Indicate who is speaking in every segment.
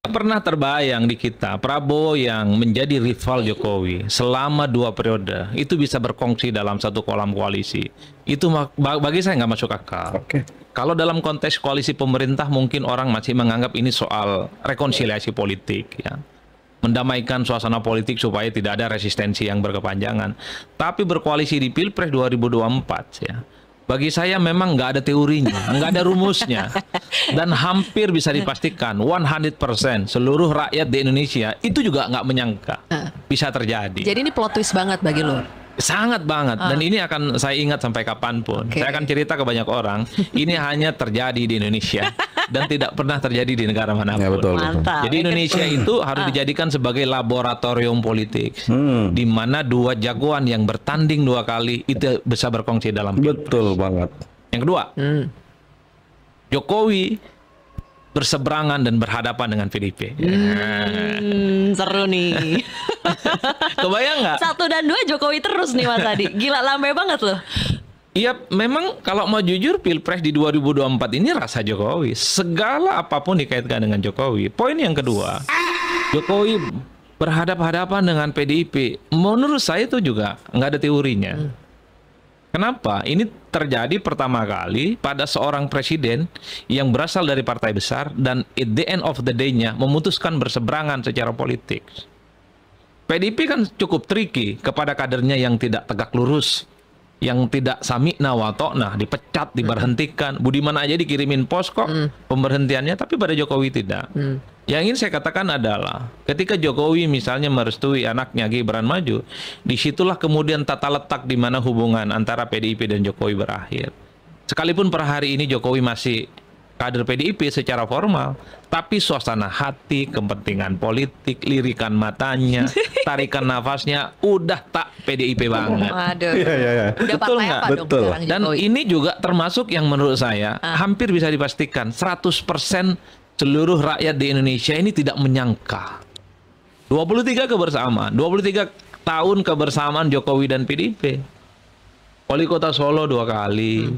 Speaker 1: Pernah terbayang di kita Prabowo yang menjadi rival Jokowi selama 2 periode itu bisa berkongsi dalam satu kolam koalisi. Itu bagi saya nggak masuk akal.
Speaker 2: Oke.
Speaker 1: Kalau dalam konteks koalisi pemerintah mungkin orang masih menganggap ini soal rekonsiliasi politik, ya, mendamaikan suasana politik supaya tidak ada resistensi yang berkepanjangan. Tapi berkoalisi di Pilpres 2024, ya, bagi saya memang nggak ada teorinya, nggak ada rumusnya. Dan hampir bisa dipastikan 100% seluruh rakyat di Indonesia itu juga nggak menyangka bisa terjadi.
Speaker 3: Jadi ini plot twist banget bagi lo.
Speaker 1: Sangat banget. Dan ini akan saya ingat sampai kapanpun.
Speaker 3: Oke.
Speaker 1: Saya akan cerita ke banyak orang. Ini hanya terjadi di Indonesia dan tidak pernah terjadi di negara manapun.
Speaker 2: Ya, betul.
Speaker 3: Mantap.
Speaker 1: Jadi Indonesia itu harus dijadikan sebagai laboratorium politik, di mana 2 jagoan yang bertanding 2 kali itu bisa berkongsi dalam.
Speaker 2: Betul banget.
Speaker 1: Yang kedua, Jokowi berseberangan dan berhadapan dengan PDIP.
Speaker 3: Seru nih.
Speaker 1: Kebayang nggak?
Speaker 3: 1 dan 2 Jokowi terus nih Mas Adi. Gila lambe banget loh.
Speaker 1: Iya, memang kalau mau jujur Pilpres di 2024 ini rasa Jokowi. Segala apapun dikaitkan dengan Jokowi. Poin yang kedua, Jokowi berhadapan-hadapan dengan PDIP. Menurut saya itu juga nggak ada teorinya. Kenapa? Ini terjadi pertama kali pada seorang presiden yang berasal dari partai besar dan at the end of the day-nya memutuskan berseberangan secara politik. PDIP kan cukup tricky kepada kadernya yang tidak tegak lurus, yang tidak sami'na wa ta'na, dipecat, diberhentikan. Budiman aja dikirimin pos kok pemberhentiannya, tapi pada Jokowi tidak. Yang ingin saya katakan adalah ketika Jokowi misalnya merestui anaknya Gibran maju, disitulah kemudian tata letak di mana hubungan antara PDIP dan Jokowi berakhir. Sekalipun per hari ini Jokowi masih kader PDIP secara formal, tapi suasana hati, kepentingan politik, lirikan matanya, tarikan nafasnya udah tak PDIP banget.
Speaker 3: Waduh.
Speaker 2: Iya.
Speaker 3: Udah
Speaker 1: Betul
Speaker 3: pakai
Speaker 1: nggak?
Speaker 3: apa dong
Speaker 2: Betul.
Speaker 3: sekarang
Speaker 1: Dan
Speaker 3: Jokowi?
Speaker 1: ini juga termasuk yang menurut saya hampir bisa dipastikan 100% seluruh rakyat di Indonesia ini tidak menyangka 23 kebersamaan, 23 tahun kebersamaan Jokowi dan PDIP. Wali Kota Solo 2 kali,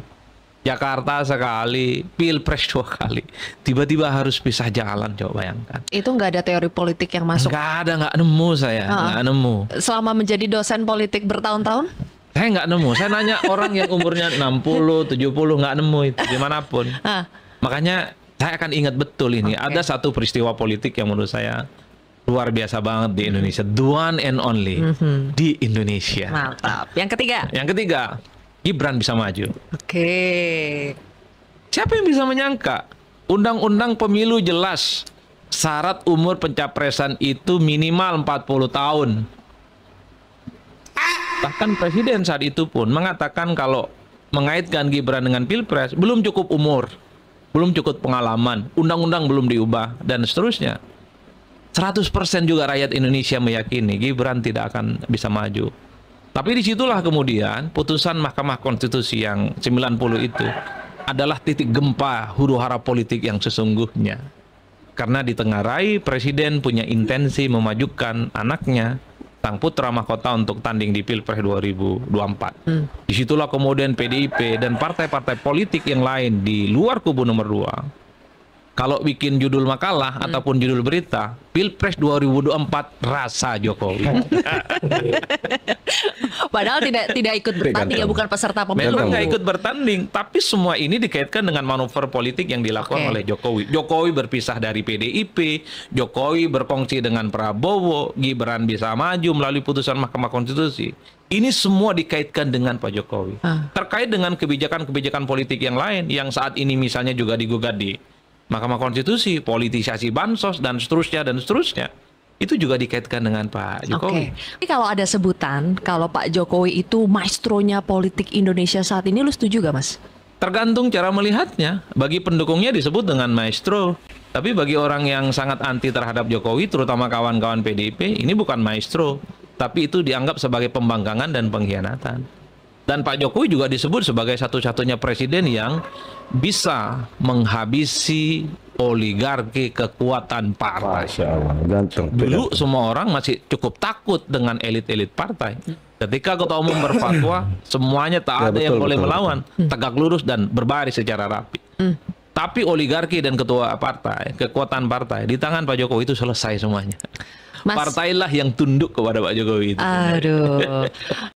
Speaker 1: Jakarta sekali, Pilpres 2 kali. Tiba-tiba harus pisah jalan, coba bayangkan.
Speaker 3: Itu nggak ada teori politik yang masuk.
Speaker 1: Nggak ada, nggak nemu saya, nggak nemu.
Speaker 3: Selama menjadi dosen politik bertahun-tahun?
Speaker 1: Saya nggak nemu. Saya nanya orang yang umurnya 60, 70, nggak nemu itu dimanapun. Makanya saya akan ingat betul ini. Ada satu peristiwa politik yang menurut saya luar biasa banget di Indonesia. The one and only di Indonesia.
Speaker 3: Mantap. Yang ketiga?
Speaker 1: Yang ketiga, Gibran bisa maju.
Speaker 3: Oke.
Speaker 1: Siapa yang bisa menyangka? Undang-undang pemilu jelas. Syarat umur pencapresan itu minimal 40 tahun. Bahkan presiden saat itu pun mengatakan kalau mengaitkan Gibran dengan Pilpres, belum cukup umur, belum cukup pengalaman, undang-undang belum diubah, dan seterusnya. 100% juga rakyat Indonesia meyakini Gibran tidak akan bisa maju. Tapi disitulah kemudian putusan Mahkamah Konstitusi yang 90 itu adalah titik gempa huru-hara politik yang sesungguhnya. Karena ditengarai presiden punya intensi memajukan anaknya, sang putra mahkota, untuk tanding di Pilpres 2024. Disitulah kemudian PDIP dan partai-partai politik yang lain di luar kubu nomor 2 kalau bikin judul makalah ataupun judul berita, Pilpres 2024 rasa Jokowi.
Speaker 3: Padahal tidak ikut bertanding ya, bukan peserta pemilu.
Speaker 1: Memang nggak ikut bertanding, tapi semua ini dikaitkan dengan manuver politik yang dilakukan oleh Jokowi. Jokowi berpisah dari PDIP, Jokowi berkongsi dengan Prabowo, Gibran bisa maju melalui putusan Mahkamah Konstitusi. Ini semua dikaitkan dengan Pak Jokowi. Terkait dengan kebijakan-kebijakan politik yang lain yang saat ini misalnya juga digugat di Mahkamah Konstitusi, politisasi bansos dan seterusnya. Itu juga dikaitkan dengan Pak Jokowi.
Speaker 3: Tapi kalau ada sebutan kalau Pak Jokowi itu maestronya politik Indonesia saat ini, lu setuju gak, Mas?
Speaker 1: Tergantung cara melihatnya. Bagi pendukungnya disebut dengan maestro. Tapi bagi orang yang sangat anti terhadap Jokowi, terutama kawan-kawan PDIP, ini bukan maestro. Tapi itu dianggap sebagai pembangkangan dan pengkhianatan. Dan Pak Jokowi juga disebut sebagai satu-satunya presiden yang bisa menghabisi oligarki kekuatan partai.
Speaker 2: Masya Allah, ganteng.
Speaker 1: Dulu semua orang masih cukup takut dengan elit-elit partai. Ketika ketua umum berfatwa, semuanya tak ada yang boleh melawan, tegak lurus dan berbaris secara rapi. Tapi oligarki dan ketua partai, kekuatan partai di tangan Pak Jokowi itu selesai semuanya.
Speaker 3: Mas,
Speaker 1: Partailah yang tunduk kepada Pak Jokowi itu.
Speaker 3: aduh.